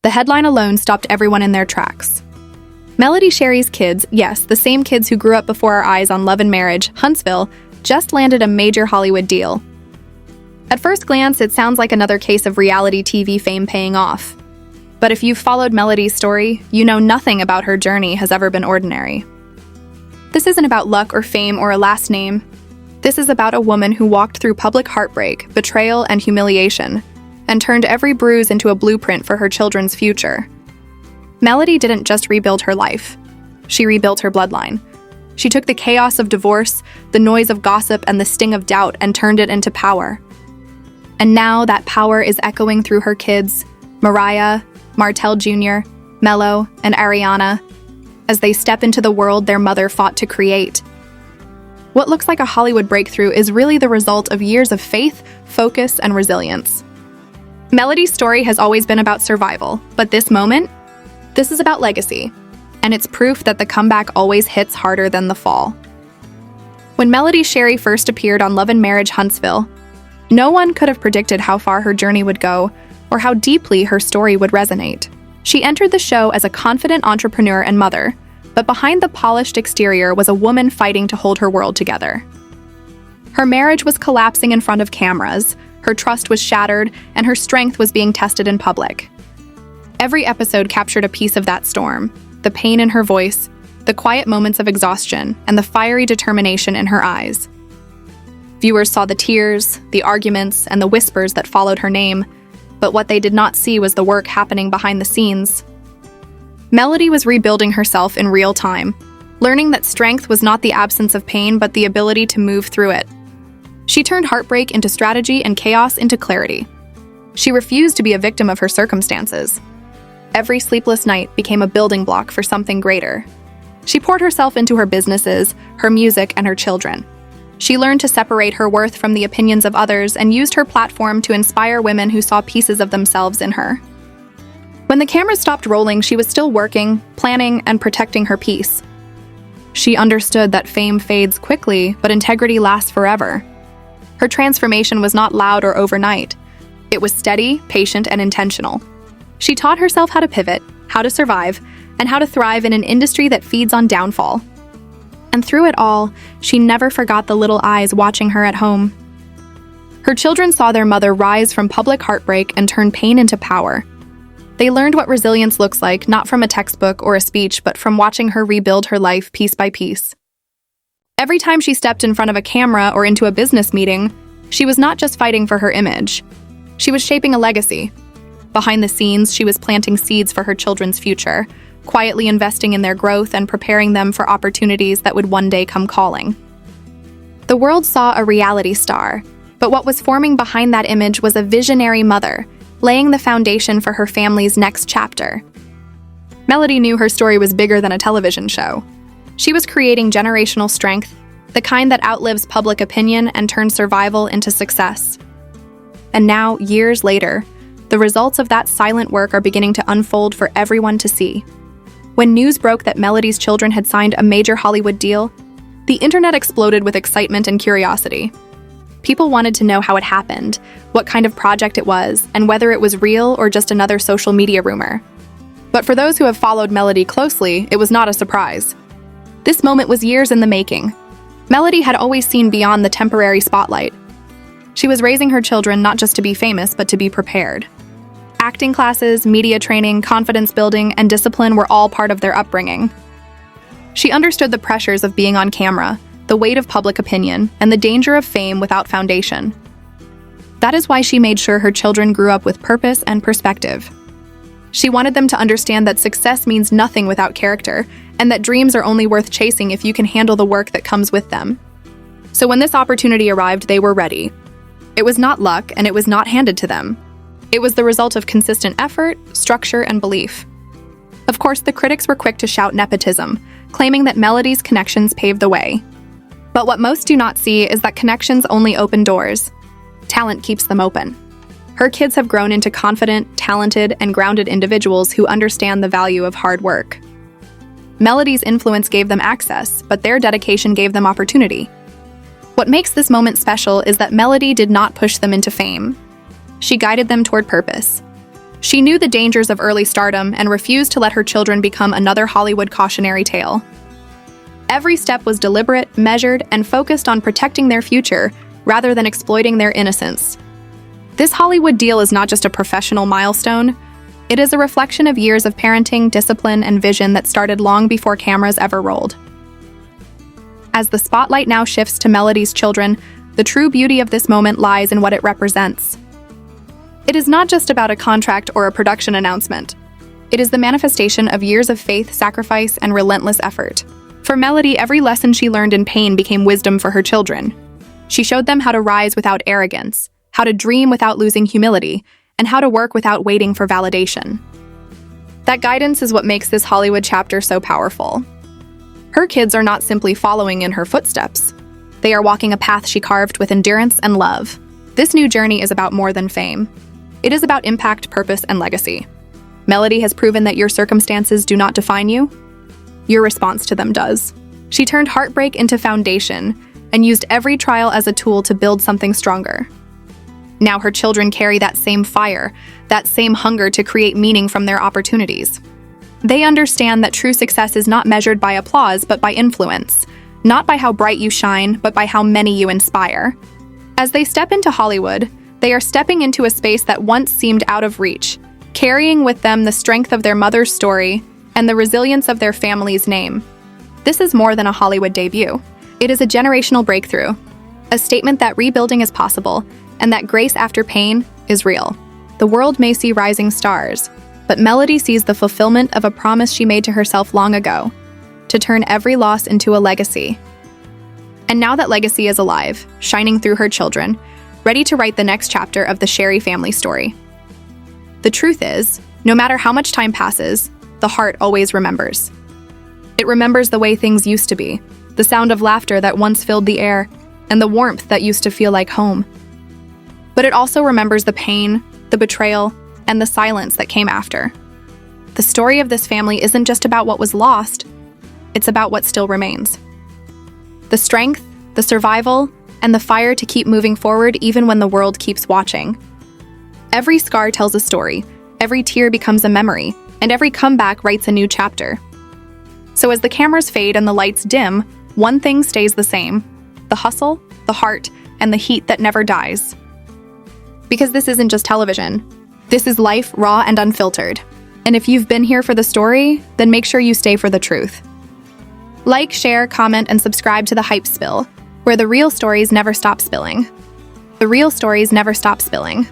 The headline alone stopped everyone in their tracks. Melody Shari's kids, yes, the same kids who grew up before our eyes on Love and Marriage, Huntsville, just landed a major Hollywood deal. At first glance, it sounds like another case of reality TV fame paying off. But if you've followed Melody's story, you know nothing about her journey has ever been ordinary. This isn't about luck or fame or a last name. This is about a woman who walked through public heartbreak, betrayal, and humiliation, and turned every bruise into a blueprint for her children's future. Melody didn't just rebuild her life. She rebuilt her bloodline. She took the chaos of divorce, the noise of gossip, and the sting of doubt and turned it into power. And now that power is echoing through her kids, Mariah, Martell Jr., Mello, and Ariana, as they step into the world their mother fought to create. What looks like a Hollywood breakthrough is really the result of years of faith, focus, and resilience. Melody's story has always been about survival, but this is about legacy, and it's proof that the comeback always hits harder than the fall. When Melody Shari first appeared on Love and Marriage Huntsville, no one could have predicted how far her journey would go or how deeply her story would resonate. She entered the show as a confident entrepreneur and mother, but behind the polished exterior was a woman fighting to hold her world together. Her marriage was collapsing in front of cameras, her trust was shattered, and her strength was being tested in public. Every episode captured a piece of that storm, the pain in her voice, the quiet moments of exhaustion, and the fiery determination in her eyes. Viewers saw the tears, the arguments, and the whispers that followed her name, but what they did not see was the work happening behind the scenes. Melody was rebuilding herself in real time, learning that strength was not the absence of pain but the ability to move through it. She turned heartbreak into strategy and chaos into clarity. She refused to be a victim of her circumstances. Every sleepless night became a building block for something greater. She poured herself into her businesses, her music, and her children. She learned to separate her worth from the opinions of others and used her platform to inspire women who saw pieces of themselves in her. When the cameras stopped rolling, she was still working, planning, and protecting her peace. She understood that fame fades quickly, but integrity lasts forever. Her transformation was not loud or overnight. It was steady, patient, and intentional. She taught herself how to pivot, how to survive, and how to thrive in an industry that feeds on downfall. And through it all, she never forgot the little eyes watching her at home. Her children saw their mother rise from public heartbreak and turn pain into power. They learned what resilience looks like, not from a textbook or a speech, but from watching her rebuild her life piece by piece. Every time she stepped in front of a camera or into a business meeting, she was not just fighting for her image. She was shaping a legacy. Behind the scenes, she was planting seeds for her children's future, quietly investing in their growth and preparing them for opportunities that would one day come calling. The world saw a reality star, but what was forming behind that image was a visionary mother, laying the foundation for her family's next chapter. Melody knew her story was bigger than a television show. She was creating generational strength, the kind that outlives public opinion and turns survival into success. And now, years later, the results of that silent work are beginning to unfold for everyone to see. When news broke that Melody's children had signed a major Hollywood deal, the internet exploded with excitement and curiosity. People wanted to know how it happened, what kind of project it was, and whether it was real or just another social media rumor. But for those who have followed Melody closely, it was not a surprise. This moment was years in the making. Melody had always seen beyond the temporary spotlight. She was raising her children not just to be famous, but to be prepared. Acting classes, media training, confidence building, and discipline were all part of their upbringing. She understood the pressures of being on camera, the weight of public opinion, and the danger of fame without foundation. That is why she made sure her children grew up with purpose and perspective. She wanted them to understand that success means nothing without character, and that dreams are only worth chasing if you can handle the work that comes with them. So when this opportunity arrived, they were ready. It was not luck, and it was not handed to them. It was the result of consistent effort, structure, and belief. Of course, the critics were quick to shout nepotism, claiming that Melody's connections paved the way. But what most do not see is that connections only open doors. Talent keeps them open. Her kids have grown into confident, talented, and grounded individuals who understand the value of hard work. Melody's influence gave them access, but their dedication gave them opportunity. What makes this moment special is that Melody did not push them into fame. She guided them toward purpose. She knew the dangers of early stardom and refused to let her children become another Hollywood cautionary tale. Every step was deliberate, measured, and focused on protecting their future rather than exploiting their innocence. This Hollywood deal is not just a professional milestone, it is a reflection of years of parenting, discipline, and vision that started long before cameras ever rolled. As the spotlight now shifts to Melody's children, the true beauty of this moment lies in what it represents. It is not just about a contract or a production announcement. It is the manifestation of years of faith, sacrifice, and relentless effort. For Melody, every lesson she learned in pain became wisdom for her children. She showed them how to rise without arrogance, how to dream without losing humility, and how to work without waiting for validation. That guidance is what makes this Hollywood chapter so powerful. Her kids are not simply following in her footsteps. They are walking a path she carved with endurance and love. This new journey is about more than fame. It is about impact, purpose, and legacy. Melody has proven that your circumstances do not define you. Your response to them does. She turned heartbreak into foundation and used every trial as a tool to build something stronger. Now her children carry that same fire, that same hunger to create meaning from their opportunities. They understand that true success is not measured by applause, but by influence. Not by how bright you shine, but by how many you inspire. As they step into Hollywood, they are stepping into a space that once seemed out of reach, carrying with them the strength of their mother's story and the resilience of their family's name. This is more than a Hollywood debut. It is a generational breakthrough, a statement that rebuilding is possible and that grace after pain is real. The world may see rising stars, but Melody sees the fulfillment of a promise she made to herself long ago, to turn every loss into a legacy. And now that legacy is alive, shining through her children, ready to write the next chapter of the Shari family story. The truth is, no matter how much time passes, the heart always remembers. It remembers the way things used to be, the sound of laughter that once filled the air, and the warmth that used to feel like home. But it also remembers the pain, the betrayal, and the silence that came after. The story of this family isn't just about what was lost, it's about what still remains. The strength, the survival, and the fire to keep moving forward even when the world keeps watching. Every scar tells a story, every tear becomes a memory, and every comeback writes a new chapter. So as the cameras fade and the lights dim, one thing stays the same: the hustle, the heart, and the heat that never dies. Because this isn't just television. This is life, raw and unfiltered. And if you've been here for the story, then make sure you stay for the truth. Like, share, comment, and subscribe to The Hype Spill, where the real stories never stop spilling. The real stories never stop spilling.